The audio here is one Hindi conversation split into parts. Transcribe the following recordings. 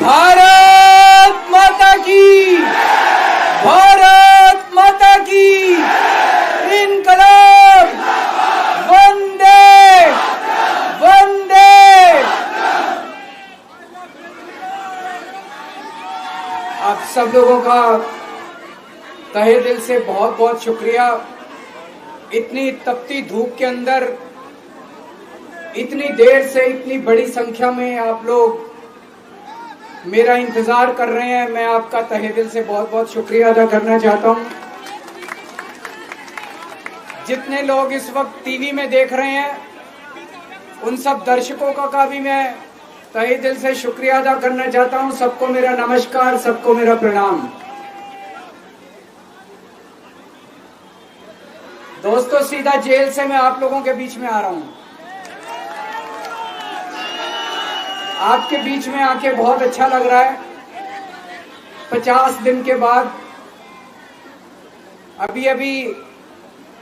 भारत माता की, भारत माता की, इनकलाब, वंदे वंदे। आप सब लोगों का तहे दिल से बहुत बहुत शुक्रिया। इतनी तपती धूप के अंदर इतनी देर से इतनी बड़ी संख्या में आप लोग मेरा इंतजार कर रहे हैं। मैं आपका तहे दिल से बहुत बहुत शुक्रिया अदा करना चाहता हूं। जितने लोग इस वक्त टीवी में देख रहे हैं उन सब दर्शकों का भी मैं तहे दिल से शुक्रिया अदा करना चाहता हूं। सबको मेरा नमस्कार, सबको मेरा प्रणाम। दोस्तों, सीधा जेल से मैं आप लोगों के बीच में आ रहा हूं। आपके बीच में आके बहुत अच्छा लग रहा है। 50 दिन के बाद अभी अभी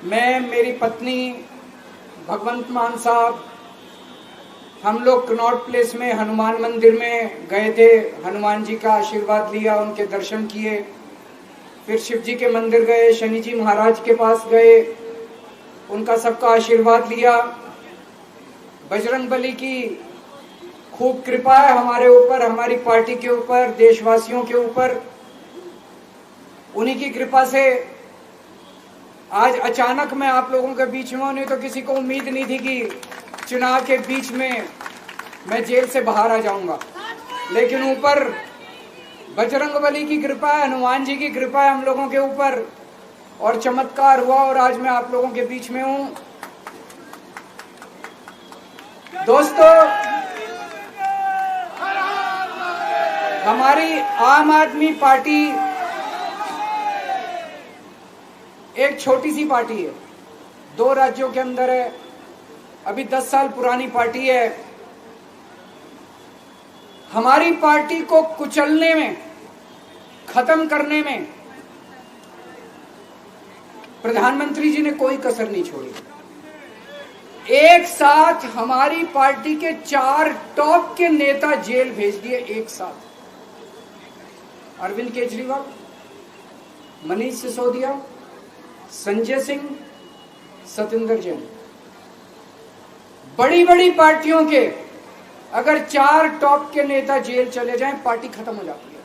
मैं, मेरी पत्नी भगवंत मान साहब, हम लोग कनॉट प्लेस में हनुमान मंदिर में गए थे। हनुमान जी का आशीर्वाद लिया, उनके दर्शन किए। फिर शिव जी के मंदिर गए, शनि जी महाराज के पास गए, उनका सबका आशीर्वाद लिया। बजरंगबली की खूब कृपा है हमारे ऊपर, हमारी पार्टी के ऊपर, देशवासियों के ऊपर। उन्हीं की कृपा से आज अचानक मैं आप लोगों के बीच में हूं। नहीं तो किसी को उम्मीद नहीं थी कि चुनाव के बीच में मैं जेल से बाहर आ जाऊंगा। लेकिन ऊपर बजरंगबली की कृपा है, हनुमान जी की कृपा है हम लोगों के ऊपर, और चमत्कार हुआ और आज मैं आप लोगों के बीच में हूं। दोस्तों, हमारी आम आदमी पार्टी एक छोटी सी पार्टी है, 2 राज्यों के अंदर है, अभी 10 साल पुरानी पार्टी है। हमारी पार्टी को कुचलने में, खत्म करने में प्रधानमंत्री जी ने कोई कसर नहीं छोड़ी। एक साथ हमारी पार्टी के 4 टॉप के नेता जेल भेज दिए एक साथ। अरविंद केजरीवाल, मनीष सिसोदिया, संजय सिंह, सतेंद्र जैन। बड़ी बड़ी पार्टियों के अगर 4 टॉप के नेता जेल चले जाएं, पार्टी खत्म हो जाती है।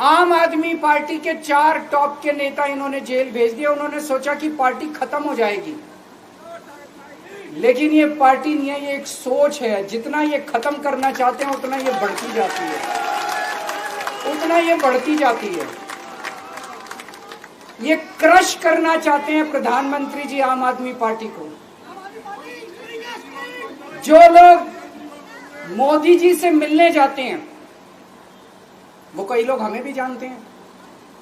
आम आदमी पार्टी के 4 टॉप के नेता इन्होंने जेल भेज दिया। उन्होंने सोचा कि पार्टी खत्म हो जाएगी, लेकिन ये पार्टी नहीं है, ये एक सोच है। जितना ये खत्म करना चाहते हैं उतना ये बढ़ती जाती है, उतना ये बढ़ती जाती है। ये क्रश करना चाहते हैं प्रधानमंत्री जी आम आदमी पार्टी को। जो लोग मोदी जी से मिलने जाते हैं, वो कई लोग हमें भी जानते हैं,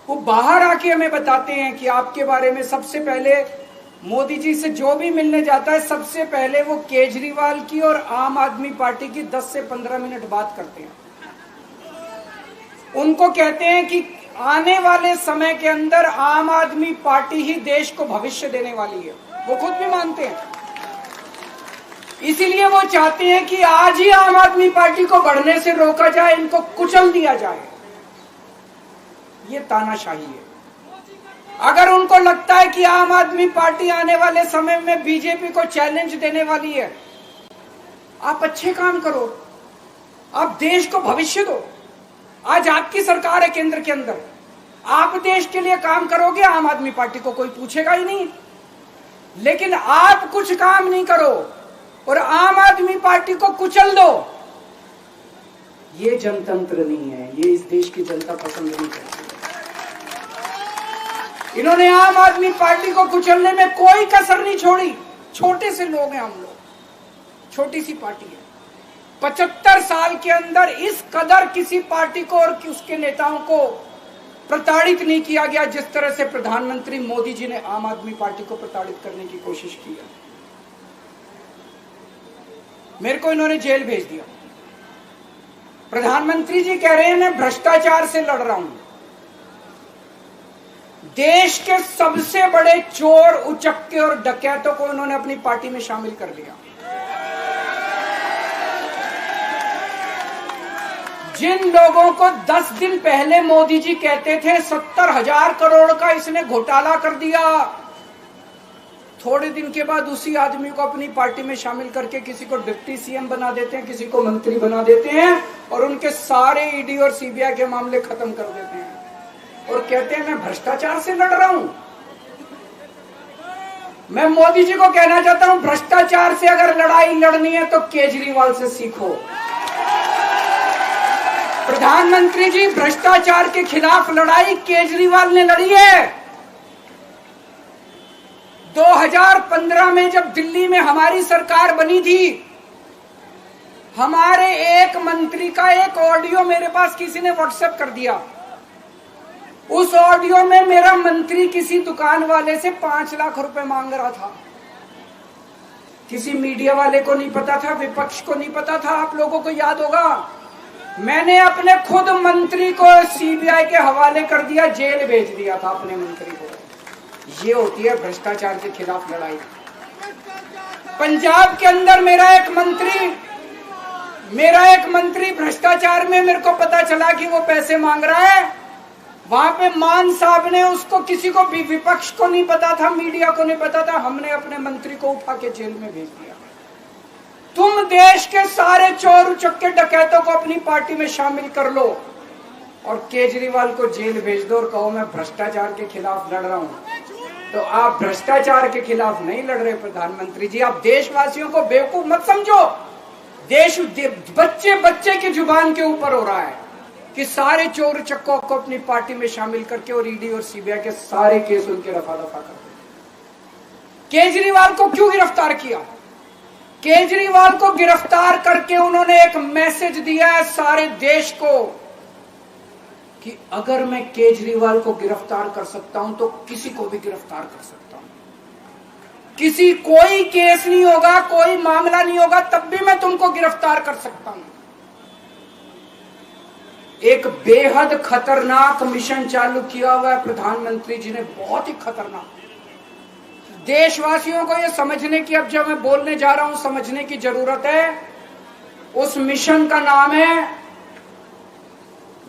वो बाहर आके हमें बताते हैं कि आपके बारे में सबसे पहले मोदी जी से जो भी मिलने जाता है, सबसे पहले वो केजरीवाल की और आम आदमी पार्टी की 10 से 15 मिनट बात करते हैं। उनको कहते हैं कि आने वाले समय के अंदर आम आदमी पार्टी ही देश को भविष्य देने वाली है। वो खुद भी मानते हैं। इसीलिए वो चाहते हैं कि आज ही आम आदमी पार्टी को बढ़ने से रोका जाए, इनको कुचल दिया जाए। ये तानाशाही है। अगर उनको लगता है कि आम आदमी पार्टी आने वाले समय में बीजेपी को चैलेंज देने वाली है, आप अच्छे काम करो, आप देश को भविष्य दो। आज आपकी सरकार है केंद्र के अंदर, आप देश के लिए काम करोगे, आम आदमी पार्टी को कोई पूछेगा ही नहीं। लेकिन आप कुछ काम नहीं करो और आम आदमी पार्टी को कुचल दो, ये जनतंत्र नहीं है, ये इस देश की जनता पसंद नहीं करती। इन्होंने आम आदमी पार्टी को कुचलने में कोई कसर नहीं छोड़ी। छोटे से लोग हैं हम लोग, छोटी सी पार्टी है। 75 साल के अंदर इस कदर किसी पार्टी को और उसके नेताओं को प्रताड़ित नहीं किया गया जिस तरह से प्रधानमंत्री मोदी जी ने आम आदमी पार्टी को प्रताड़ित करने की कोशिश की है। मेरे को इन्होंने जेल भेज दिया। प्रधानमंत्री जी कह रहे हैं मैं भ्रष्टाचार से लड़ रहा हूं। देश के सबसे बड़े चोर, उचक्के और डकैतों को उन्होंने अपनी पार्टी में शामिल कर लिया। जिन लोगों को 10 दिन पहले मोदी जी कहते थे 70,000 करोड़ का इसने घोटाला कर दिया, थोड़े दिन के बाद उसी आदमी को अपनी पार्टी में शामिल करके किसी को डिप्टी सीएम बना देते हैं, किसी को मंत्री बना देते हैं और उनके सारे ईडी और सीबीआई के मामले खत्म कर देते हैं और कहते हैं मैं भ्रष्टाचार से लड़ रहा हूं। मैं मोदी जी को कहना चाहता हूं, भ्रष्टाचार से अगर लड़ाई लड़नी है तो केजरीवाल से सीखो। प्रधानमंत्री जी, भ्रष्टाचार के खिलाफ लड़ाई केजरीवाल ने लड़ी है। 2015 में जब दिल्ली में हमारी सरकार बनी थी, हमारे एक मंत्री का एक ऑडियो मेरे पास किसी ने व्हाट्सएप कर दिया। उस ऑडियो में मेरा मंत्री किसी दुकान वाले से 5 लाख रुपए मांग रहा था। किसी मीडिया वाले को नहीं पता था, विपक्ष को नहीं पता था। आप लोगों को याद होगा, मैंने अपने खुद मंत्री को सीबीआई के हवाले कर दिया, जेल भेज दिया था अपने मंत्री को। ये होती है भ्रष्टाचार के खिलाफ लड़ाई। पंजाब के अंदर मेरा एक मंत्री भ्रष्टाचार में, मेरे को पता चला कि वो पैसे मांग रहा है। वहां पे मान साहब ने उसको, किसी को भी, विपक्ष को नहीं पता था, मीडिया को नहीं पता था, हमने अपने मंत्री को उठा के जेल में भेज दिया। तुम देश के सारे चोर उचक्के डकैतों को अपनी पार्टी में शामिल कर लो और केजरीवाल को जेल भेज दो और कहो मैं भ्रष्टाचार के खिलाफ लड़ रहा हूं। तो आप भ्रष्टाचार के खिलाफ नहीं लड़ रहे प्रधानमंत्री जी। आप देशवासियों को बेवकूफ मत समझो। देश बच्चे बच्चे की जुबान के ऊपर हो रहा है कि सारे चोर चक्कों को अपनी पार्टी में शामिल करके और ईडी और सीबीआई के सारे केस उनके रफा दफा कर दे। केजरीवाल को क्यों गिरफ्तार किया? केजरीवाल को गिरफ्तार करके उन्होंने एक मैसेज दिया है सारे देश को कि अगर मैं केजरीवाल को गिरफ्तार कर सकता हूं तो किसी को भी गिरफ्तार कर सकता हूं। कोई केस नहीं होगा, कोई मामला नहीं होगा, तब भी मैं तुमको गिरफ्तार कर सकता हूं। एक बेहद खतरनाक मिशन चालू किया हुआ है प्रधानमंत्री जी ने, बहुत ही खतरनाक। देशवासियों को यह समझने की, अब जब मैं बोलने जा रहा हूं, समझने की जरूरत है। उस मिशन का नाम है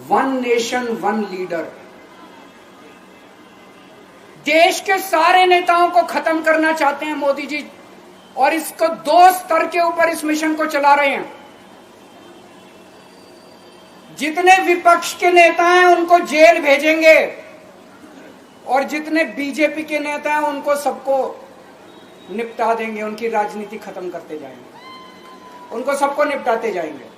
वन नेशन वन लीडर। देश के सारे नेताओं को खत्म करना चाहते हैं मोदी जी और इसको 2 स्तर के ऊपर इस मिशन को चला रहे हैं। जितने विपक्ष के नेता हैं उनको जेल भेजेंगे और जितने बीजेपी के नेता हैं उनको सबको निपटा देंगे, उनकी राजनीति खत्म करते जाएंगे, उनको सबको निपटाते जाएंगे।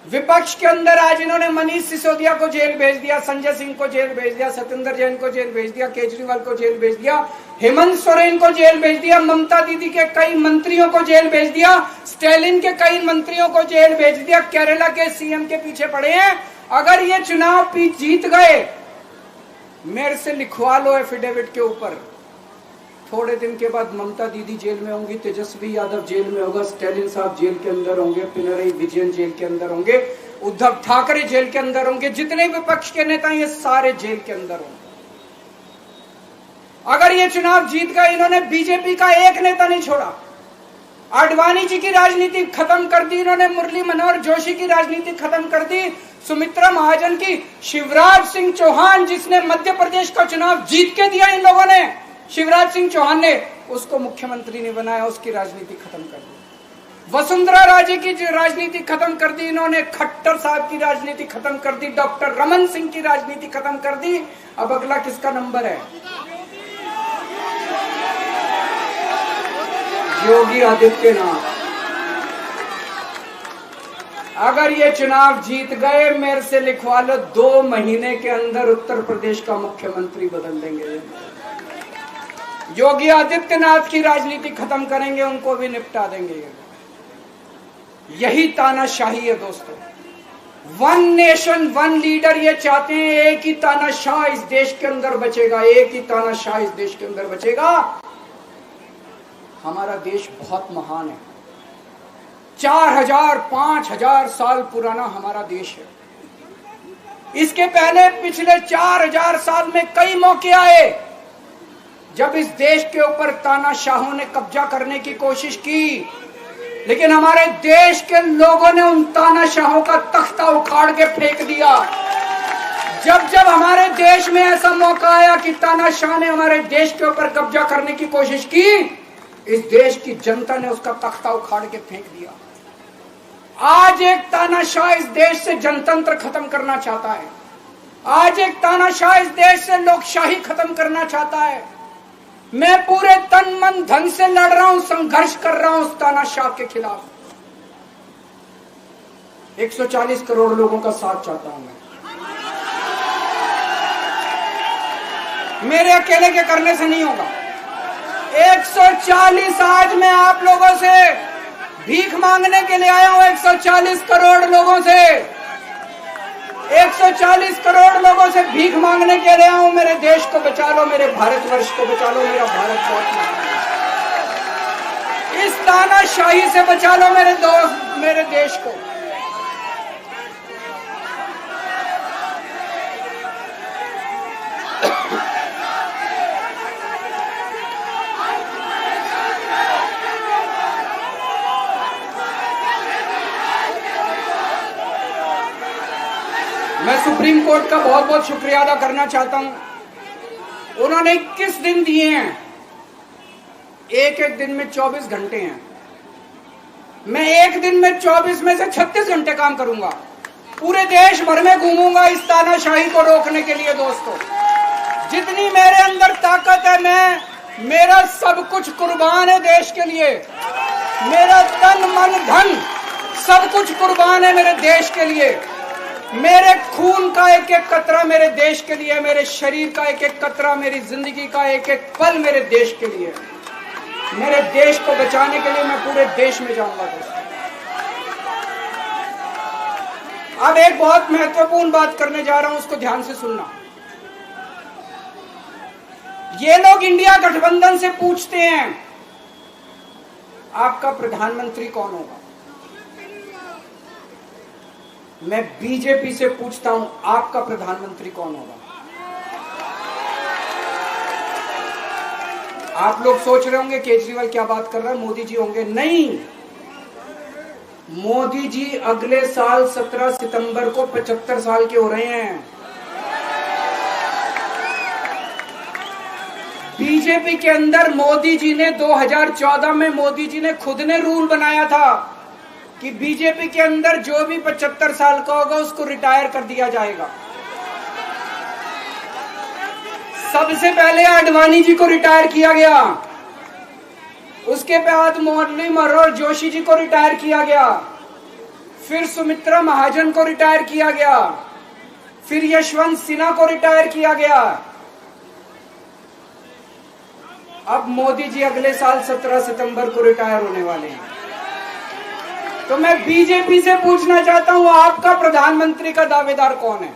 विपक्ष के अंदर आज इन्होंने मनीष सिसोदिया को जेल भेज दिया, संजय सिंह को जेल भेज दिया, सत्येंद्र जैन को जेल भेज दिया, केजरीवाल को जेल भेज दिया, हेमंत सोरेन को जेल भेज दिया, ममता दीदी के कई मंत्रियों को जेल भेज दिया, स्टालिन के कई मंत्रियों को जेल भेज दिया, केरला के सीएम के पीछे पड़े हैं। अगर ये चुनाव जीत गए, मेरे से लिखवा लो एफिडेविट के ऊपर, थोड़े दिन के बाद ममता दीदी जेल में होंगी, तेजस्वी यादव जेल में होगा, स्टालिन साहब जेल के अंदर होंगे, पिनरई विजयन जेल के अंदर होंगे, उद्धव ठाकरे जेल के अंदर होंगे, जितने विपक्ष के नेता ये सारे जेल के अंदर होंगे। अगर ये चुनाव जीत गए, इन्होंने बीजेपी का एक नेता नहीं छोड़ा। आडवाणी जी की राजनीति खत्म कर दी इन्होंने, मुरली मनोहर जोशी की राजनीति खत्म कर दी, सुमित्रा महाजन की, शिवराज सिंह चौहान जिसने मध्य प्रदेश का चुनाव जीत के दिया इन लोगों ने, शिवराज सिंह चौहान ने उसको मुख्यमंत्री ने बनाया, उसकी राजनीति खत्म कर दी। वसुंधरा राजे की राजनीति खत्म कर दी इन्होंने, खट्टर साहब की राजनीति खत्म कर दी, डॉक्टर रमन सिंह की राजनीति खत्म कर दी। अब अगला किसका नंबर है? योगी आदित्यनाथ। अगर ये चुनाव जीत गए, मेरे से लिखवा लो, 2 महीने के अंदर उत्तर प्रदेश का मुख्यमंत्री बदल देंगे। योगी आदित्यनाथ की राजनीति खत्म करेंगे, उनको भी निपटा देंगे। यही तानाशाही है दोस्तों। वन नेशन वन लीडर ये चाहते हैं, एक ही तानाशाह इस देश के अंदर बचेगा, एक ही तानाशाह इस देश के अंदर बचेगा। हमारा देश बहुत महान है, 4000 5000 साल पुराना हमारा देश है। इसके पहले पिछले 4000 साल में कई मौके आए जब इस देश के ऊपर तानाशाहों ने कब्जा करने की कोशिश की। लेकिन हमारे देश के लोगों ने उन तानाशाहों का तख्ता उखाड़ के फेंक दिया। जब जब हमारे देश में ऐसा मौका आया कि तानाशाह ने हमारे देश के ऊपर कब्जा करने की कोशिश की, इस देश की जनता ने उसका तख्ता उखाड़ के फेंक दिया। आज एक तानाशाह इस देश से जनतंत्र खत्म करना चाहता है। आज एक तानाशाह इस देश से लोकशाही खत्म करना चाहता है। मैं पूरे तन मन धन से लड़ रहा हूं, संघर्ष कर रहा हूं उस तानाशाह के खिलाफ। 140 करोड़ लोगों का साथ चाहता हूं मैं। मेरे अकेले के करने से नहीं होगा। 140 आज मैं आप लोगों से भीख मांगने के लिए आया हूं। 140 करोड़ लोगों से 140 करोड़ लोगों से भीख मांगने के लिए आया हूं। मेरे देश को बचा लो, मेरे भारतवर्ष को बचा लो, मेरा भारत बहुत इस तानाशाही से बचा लो मेरे दोस्त, मेरे देश को। मैं सुप्रीम कोर्ट का बहुत बहुत शुक्रिया अदा करना चाहता हूं। उन्होंने 21 दिन दिए हैं, एक एक दिन में 24 घंटे हैं। मैं एक दिन में 24 में से 36 घंटे काम करूंगा। पूरे देश भर में घूमूंगा इस तानाशाही को रोकने के लिए। दोस्तों, जितनी मेरे अंदर ताकत है, मेरा सब कुछ कुर्बान है देश के लिए। मेरा तन मन धन सब कुछ कुर्बान है मेरे देश के लिए। मेरे खून का एक एक कतरा मेरे देश के लिए, मेरे शरीर का एक एक कतरा, मेरी जिंदगी का एक एक पल मेरे देश के लिए। मेरे देश को बचाने के लिए मैं पूरे देश में जाऊंगा। दोस्तों, अब एक बहुत महत्वपूर्ण बात करने जा रहा हूं, उसको ध्यान से सुनना। ये लोग इंडिया गठबंधन से पूछते हैं आपका प्रधानमंत्री कौन होगा। मैं बीजेपी से पूछता हूं आपका प्रधानमंत्री कौन होगा। आप लोग सोच रहे होंगे केजरीवाल क्या बात कर रहा है, मोदी जी होंगे। नहीं, मोदी जी अगले साल 17 सितंबर को 75 साल के हो रहे हैं। बीजेपी के अंदर मोदी जी ने 2014 में मोदी जी ने खुद ने रूल बनाया था कि बीजेपी के अंदर जो भी 75 साल का होगा उसको रिटायर कर दिया जाएगा। सबसे पहले आडवाणी जी को रिटायर किया गया, उसके बाद मुरली मनोहर जोशी जी को रिटायर किया गया, फिर सुमित्रा महाजन को रिटायर किया गया, फिर यशवंत सिन्हा को रिटायर किया गया। अब मोदी जी अगले साल 17 सितंबर को रिटायर होने वाले हैं। तो मैं बीजेपी से पूछना चाहता हूं आपका प्रधानमंत्री का दावेदार कौन है।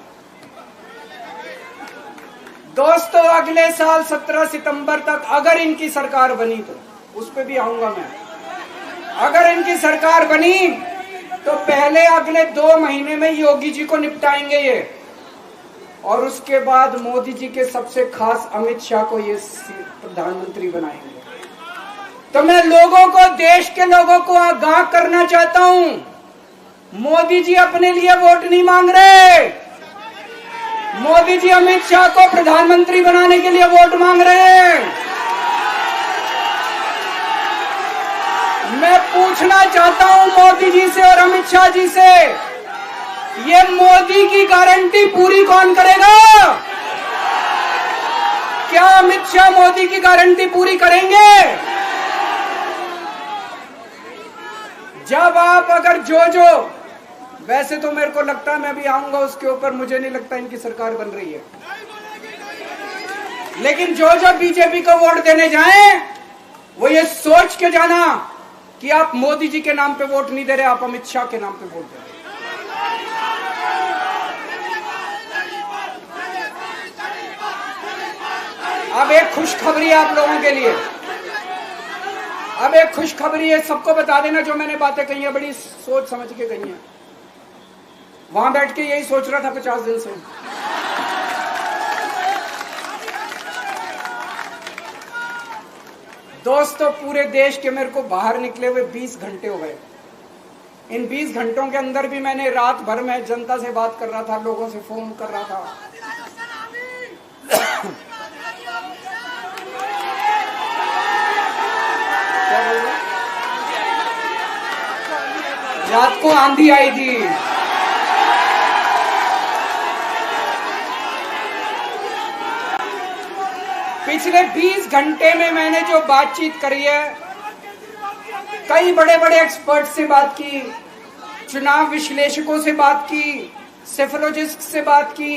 दोस्तों, अगले साल 17 सितंबर तक अगर इनकी सरकार बनी, तो उस पर भी आऊंगा मैं। अगर इनकी सरकार बनी तो पहले अगले 2 महीने में योगी जी को निपटाएंगे ये, और उसके बाद मोदी जी के सबसे खास अमित शाह को ये प्रधानमंत्री बनाएंगे। तो मैं लोगों को, देश के लोगों को आगाह करना चाहता हूं, मोदी जी अपने लिए वोट नहीं मांग रहे। मोदी जी अमित शाह को प्रधानमंत्री बनाने के लिए वोट मांग रहे हैं। मैं पूछना चाहता हूं मोदी जी से और अमित शाह जी से, ये मोदी की गारंटी पूरी कौन करेगा? क्या अमित शाह मोदी की गारंटी पूरी करेंगे? जब आप अगर जो वैसे तो मेरे को लगता है मैं भी आऊंगा उसके ऊपर, मुझे नहीं लगता इनकी सरकार बन रही है, लेकिन जो बीजेपी को वोट देने जाएं वो ये सोच के जाना कि आप मोदी जी के नाम पे वोट नहीं दे रहे, आप अमित शाह के नाम पे वोट दे रहे। अब एक खुशखबरी आप लोगों के लिए, अब एक खुशखबरी है, सबको बता देना जो मैंने बातें कही है बड़ी सोच समझ के कही है। वहां बैठ के यही सोच रहा था 50 दिन से। दोस्तों, पूरे देश के मेरे को बाहर निकले हुए 20 घंटे हो गए। इन 20 घंटों के अंदर भी मैंने रात भर में जनता से बात कर रहा था, लोगों से फोन कर रहा था। क्या बोल रहे? रात को आंधी आई थी। पिछले 20 घंटे में मैंने जो बातचीत करी है, कई बड़े बड़े एक्सपर्ट से बात की, चुनाव विश्लेषकों से बात की, सेफोलॉजिस्ट से बात की,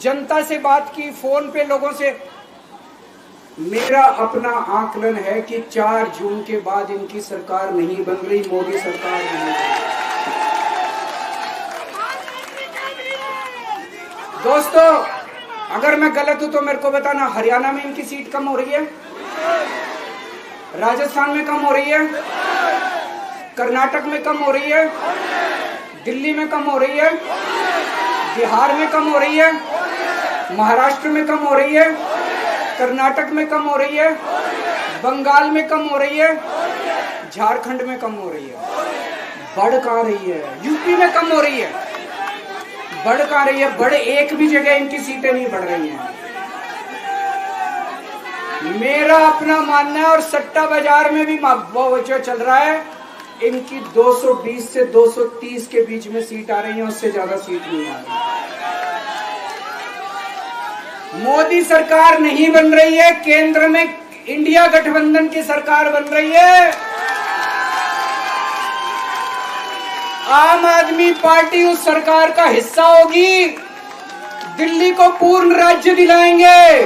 जनता से बात की, फोन पे लोगों से। मेरा अपना आकलन है कि 4 जून के बाद इनकी सरकार नहीं बन रही, मोदी सरकार नहीं बन रही। दोस्तों, अगर मैं गलत हूं तो मेरे को बताना। हरियाणा में इनकी सीट कम हो रही है, राजस्थान में कम हो रही है, कर्नाटक में कम हो रही है, दिल्ली में कम हो रही है, बिहार में कम हो रही है, महाराष्ट्र में कम हो रही है, कर्नाटक में कम हो रही है, बंगाल में कम हो रही है, झारखंड में कम हो रही है। बढ़ कहां रही है? यूपी में कम हो रही है, बढ़ कहां रही है? बड़े एक भी जगह इनकी सीटें नहीं बढ़ रही हैं। मेरा अपना मानना है, और सट्टा बाजार में भी जो चल रहा है, इनकी 220 से 230 के बीच में सीट आ रही है, उससे ज्यादा सीट नहीं आ रही। मोदी सरकार नहीं बन रही है, केंद्र में इंडिया गठबंधन की सरकार बन रही है। आम आदमी पार्टी उस सरकार का हिस्सा होगी। दिल्ली को पूर्ण राज्य दिलाएंगे।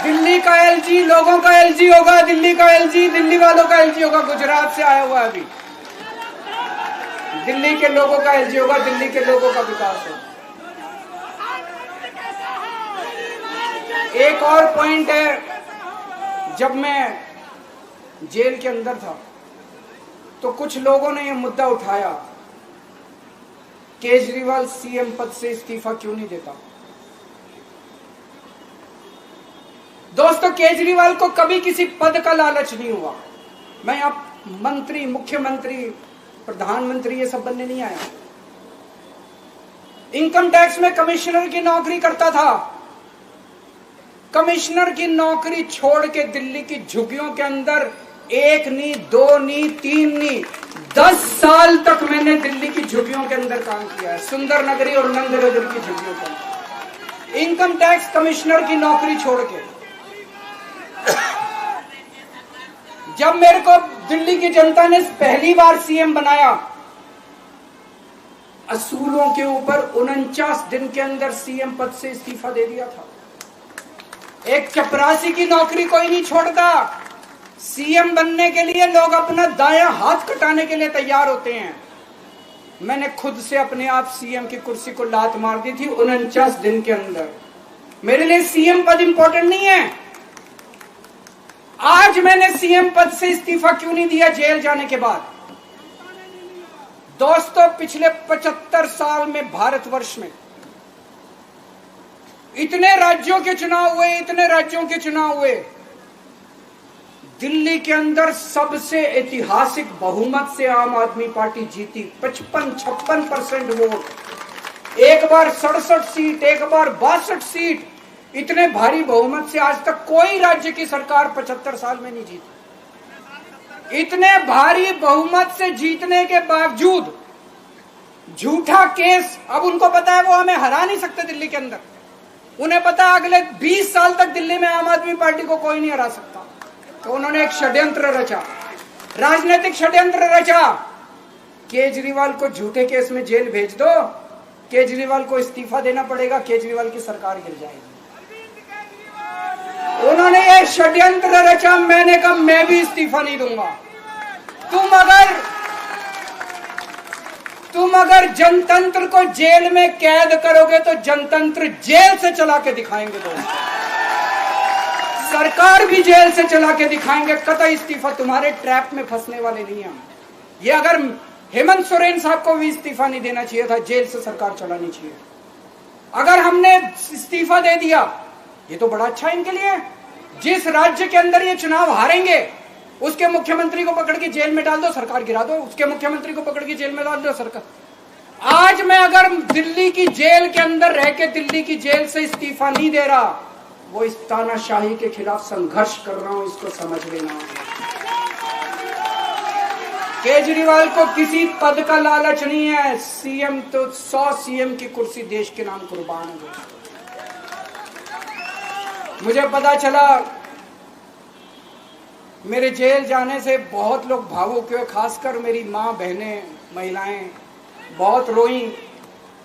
दिल्ली का एलजी लोगों का एलजी होगा, दिल्ली का एलजी दिल्ली वालों का एलजी होगा। गुजरात से आया हुआ है अभी। दिल्ली के लोगों का एलजी होगा, दिल्ली के लोगों का विकास होगा। एक और पॉइंट है, जब मैं जेल के अंदर था तो कुछ लोगों ने यह मुद्दा उठाया, केजरीवाल सीएम पद से इस्तीफा क्यों नहीं देता। दोस्तों, केजरीवाल को कभी किसी पद का लालच नहीं हुआ। मैं आप मंत्री, मुख्यमंत्री, प्रधानमंत्री ये सब बनने नहीं आया। इनकम टैक्स में कमिश्नर की नौकरी करता था। कमिश्नर की नौकरी छोड़ के दिल्ली की झुग्गियों के अंदर 1 नहीं, 2 नहीं, 3 नहीं, 10 साल तक मैंने दिल्ली की झुग्गियों के अंदर काम किया है, सुंदर नगरी और नंदनगर की झुग्गियों के अंदर। इनकम टैक्स कमिश्नर की नौकरी छोड़ के जब मेरे को दिल्ली की जनता ने पहली बार सीएम बनाया, असूलों के ऊपर 49 दिन के अंदर सीएम पद से इस्तीफा दे दिया था। एक चपरासी की नौकरी कोई नहीं छोड़ता। सीएम बनने के लिए लोग अपना दायां हाथ कटाने के लिए तैयार होते हैं। मैंने खुद से अपने आप सीएम की कुर्सी को लात मार दी थी 49 दिन के अंदर। मेरे लिए सीएम पद इंपॉर्टेंट नहीं है। आज मैंने सीएम पद से इस्तीफा क्यों नहीं दिया जेल जाने के बाद? दोस्तों, पिछले 75 साल में भारतवर्ष में इतने राज्यों के चुनाव हुए, इतने राज्यों के चुनाव हुए, दिल्ली के अंदर सबसे ऐतिहासिक बहुमत से आम आदमी पार्टी जीती। 55-56% वोट, एक बार 67 सीट, एक बार 62 सीट। इतने भारी बहुमत से आज तक कोई राज्य की सरकार 75 साल में नहीं जीती। इतने भारी बहुमत से जीतने के बावजूद झूठा केस, अब उनको पता है वो हमें हरा नहीं सकते दिल्ली के अंदर। उन्हें पता है अगले 20 साल तक दिल्ली में आम आदमी पार्टी को कोई नहीं हरा सकता। तो उन्होंने एक षड्यंत्र रचा, राजनीतिक षड्यंत्र रचा। केजरीवाल को झूठे केस में जेल भेज दो, केजरीवाल को इस्तीफा देना पड़ेगा, केजरीवाल की सरकार गिर जाएगी। उन्होंने ये षड्यंत्र रचा। मैंने कहा मैं भी इस्तीफा नहीं दूंगा। तुम अगर जनतंत्र को जेल में कैद करोगे तो जनतंत्र जेल से चला के दिखाएंगे। दोस्तों, सरकार भी जेल से चला के दिखाएंगे। कतई इस्तीफा, तुम्हारे ट्रैप में फंसने वाले नहीं हम। ये अगर हेमंत सोरेन साहब को भी इस्तीफा नहीं देना चाहिए था, जेल से सरकार चलानी चाहिए। अगर हमने इस्तीफा दे दिया, ये तो बड़ा अच्छा इनके लिए। जिस राज्य के अंदर ये चुनाव हारेंगे उसके मुख्यमंत्री को पकड़ के जेल में डाल दो, सरकार गिरा दो। उसके मुख्यमंत्री को पकड़ के जेल में डाल दो, सरकार। आज मैं अगर दिल्ली की जेल के अंदर रह के दिल्ली की जेल से इस्तीफा नहीं दे रहा, वो इस तानाशाही के खिलाफ संघर्ष कर रहा हूं, इसको समझ लेना। केजरीवाल को किसी पद का लालच नहीं है। सीएम तो 100 सीएम की कुर्सी देश के नाम कुर्बान है। मुझे पता चला मेरे जेल जाने से बहुत लोग भावुक हुए, खासकर मेरी माँ, बहनें, महिलाएं बहुत रोई,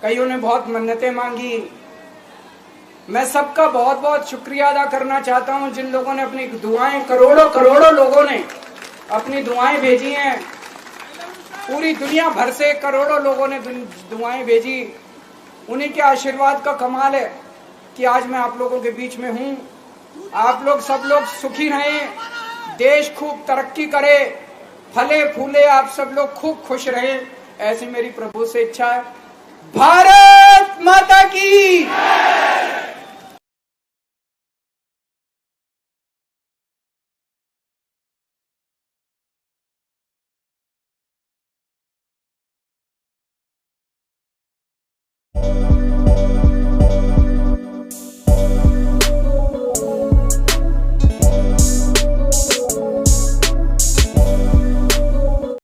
कईयों ने बहुत मन्नतें मांगी। मैं सबका बहुत बहुत शुक्रिया अदा करना चाहता हूं जिन लोगों ने अपनी दुआएं, करोड़ों लोगों ने अपनी दुआएं भेजी हैं। पूरी दुनिया भर से करोड़ों लोगों ने दुआएं भेजी। उन्हीं के आशीर्वाद का कमाल है कि आज मैं आप लोगों के बीच में हूं। आप लोग सब लोग सुखी रहें, देश खूब तरक्की करे, फले फूले, आप सब लोग खूब खुश रहें, ऐसी मेरी प्रभु से इच्छा है। भारत माता की।